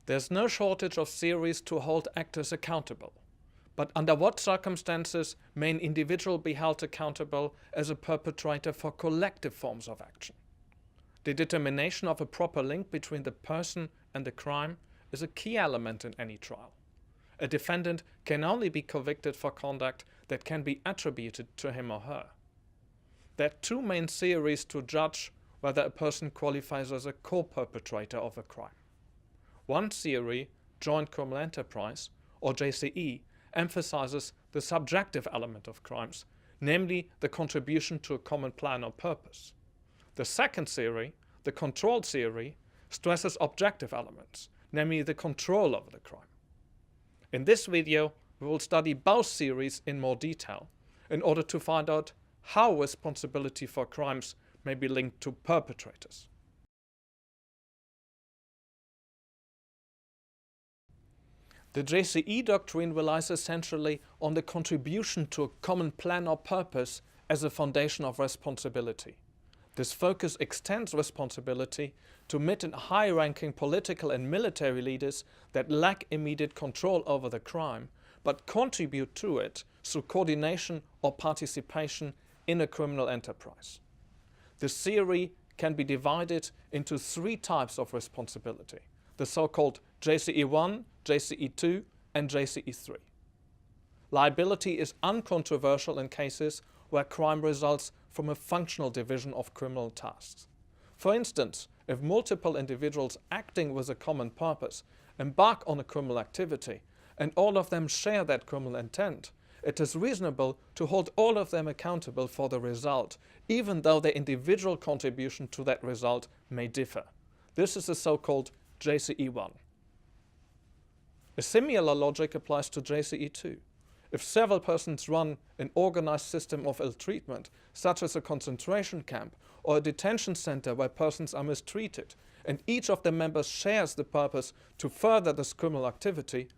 There's no shortage of theories to hold actors accountable. But under what circumstances may an individual be held accountable as a perpetrator for collective forms of action? The determination of a proper link between the person and the crime is a key element in any trial. A defendant can only be convicted for conduct that can be attributed to him or her. There are two main theories to judge whether a person qualifies as a co-perpetrator of a crime. One theory, joint criminal enterprise, or JCE, emphasizes the subjective element of crimes, namely the contribution to a common plan or purpose. The second theory, the control theory, stresses objective elements, namely the control over the crime. In this video, we will study both theories in more detail in order to find out how responsibility for crimes may be linked to perpetrators. The JCE doctrine relies essentially on the contribution to a common plan or purpose as a foundation of responsibility. This focus extends responsibility to mid and high-ranking political and military leaders that lack immediate control over the crime, but contribute to it through coordination or participation in a criminal enterprise. This theory can be divided into three types of responsibility: the so-called JCE 1, JCE 2, and JCE 3. Liability is uncontroversial in cases where crime results from a functional division of criminal tasks. For instance, if multiple individuals acting with a common purpose embark on a criminal activity and all of them share that criminal intent, it is reasonable to hold all of them accountable for the result, even though their individual contribution to that result may differ. This is the so-called JCE 1. A similar logic applies to JCE 2. If several persons run an organized system of ill treatment, such as a concentration camp or a detention center where persons are mistreated, and each of the members shares the purpose to further this criminal activity,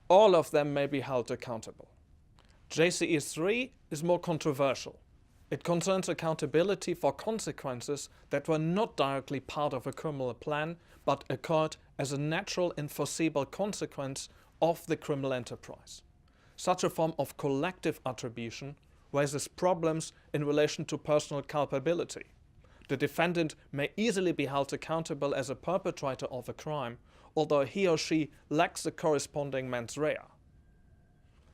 all of them may be held accountable. JCE 3 is more controversial. It concerns accountability for consequences that were not directly part of a criminal plan, but occurred as a natural and foreseeable consequence of the criminal enterprise. Such a form of collective attribution raises problems in relation to personal culpability. The defendant may easily be held accountable as a perpetrator of a crime, although he or she lacks the corresponding mens rea.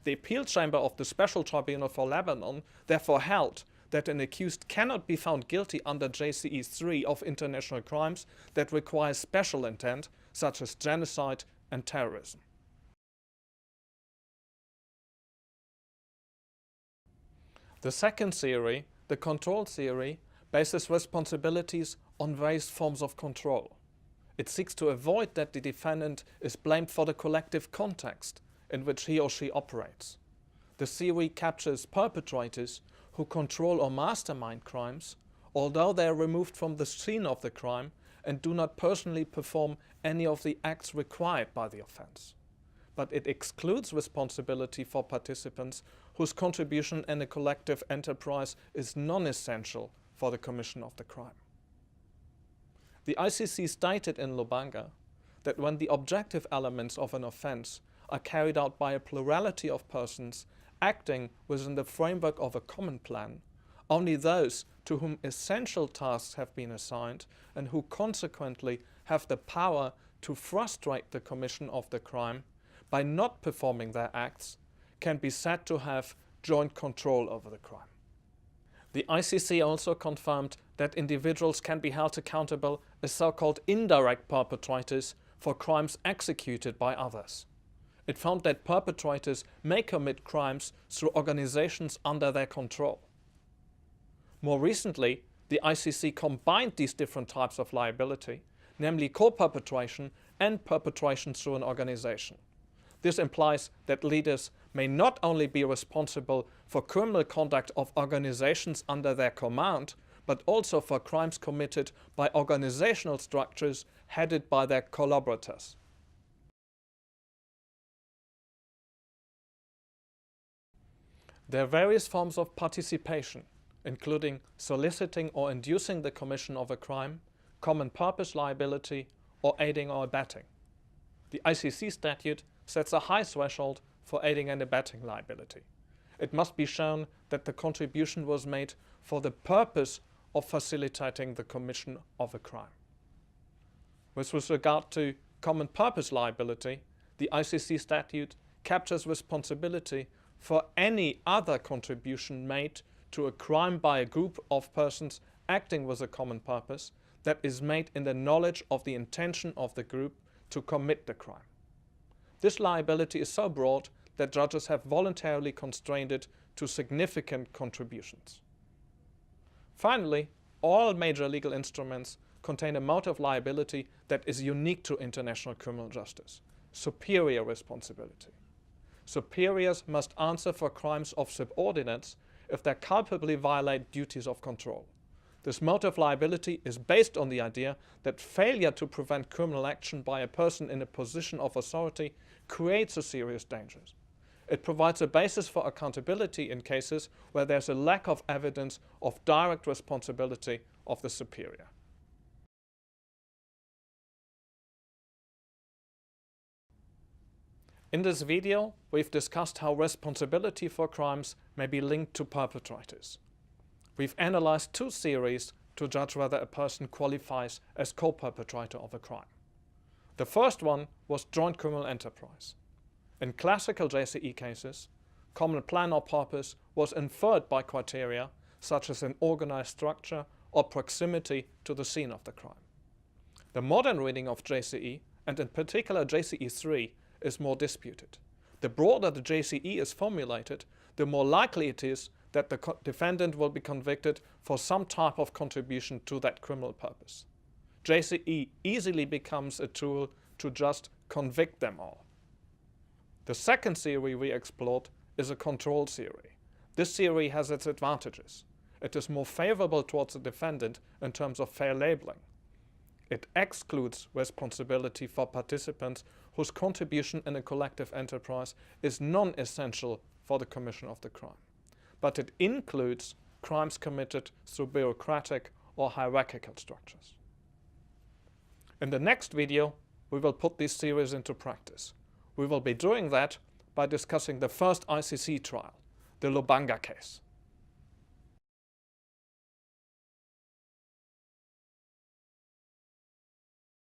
The appeal chamber of the Special Tribunal for Lebanon therefore held that an accused cannot be found guilty under JCE 3 of international crimes that require special intent, such as genocide and terrorism. The second theory, the control theory, bases responsibilities on various forms of control. It seeks to avoid that the defendant is blamed for the collective context in which he or she operates. The theory captures perpetrators who control or mastermind crimes, although they are removed from the scene of the crime and do not personally perform any of the acts required by the offense. But it excludes responsibility for participants whose contribution in a collective enterprise is non-essential for the commission of the crime. The ICC stated in Lubanga that when the objective elements of an offense are carried out by a plurality of persons acting within the framework of a common plan, only those to whom essential tasks have been assigned and who consequently have the power to frustrate the commission of the crime by not performing their acts can be said to have joint control over the crime. The ICC also confirmed that individuals can be held accountable as so-called indirect perpetrators for crimes executed by others. It found that perpetrators may commit crimes through organizations under their control. More recently, the ICC combined these different types of liability, namely co-perpetration and perpetration through an organization. This implies that leaders may not only be responsible for criminal conduct of organizations under their command, but also for crimes committed by organizational structures headed by their collaborators. There are various forms of participation, including soliciting or inducing the commission of a crime, common purpose liability, or aiding or abetting. The ICC statute sets a high threshold for aiding and abetting liability. It must be shown that the contribution was made for the purpose of facilitating the commission of a crime. With regard to common purpose liability, the ICC statute captures responsibility for any other contribution made to a crime by a group of persons acting with a common purpose that is made in the knowledge of the intention of the group to commit the crime. This liability is so broad that judges have voluntarily constrained it to significant contributions. Finally, all major legal instruments contain a mode of liability that is unique to international criminal justice: superior responsibility. Superiors must answer for crimes of subordinates if they culpably violate duties of control. This mode of liability is based on the idea that failure to prevent criminal action by a person in a position of authority creates a serious danger. It provides a basis for accountability in cases where there's a lack of evidence of direct responsibility of the superior. In this video, we've discussed how responsibility for crimes may be linked to perpetrators. We've analyzed two theories to judge whether a person qualifies as co-perpetrator of a crime. The first one was joint criminal enterprise. In classical JCE cases, common plan or purpose was inferred by criteria such as an organized structure or proximity to the scene of the crime. The modern reading of JCE, and in particular JCE 3, is more disputed. The broader the JCE is formulated, the more likely it is that the defendant will be convicted for some type of contribution to that criminal purpose. JCE easily becomes a tool to just convict them all. The second theory we explored is a control theory. This theory has its advantages. It is more favorable towards the defendant in terms of fair labeling. It excludes responsibility for participants whose contribution in a collective enterprise is non-essential for the commission of the crime. But it includes crimes committed through bureaucratic or hierarchical structures. In the next video, we will put these theories into practice. We will be doing that by discussing the first ICC trial, the Lubanga case.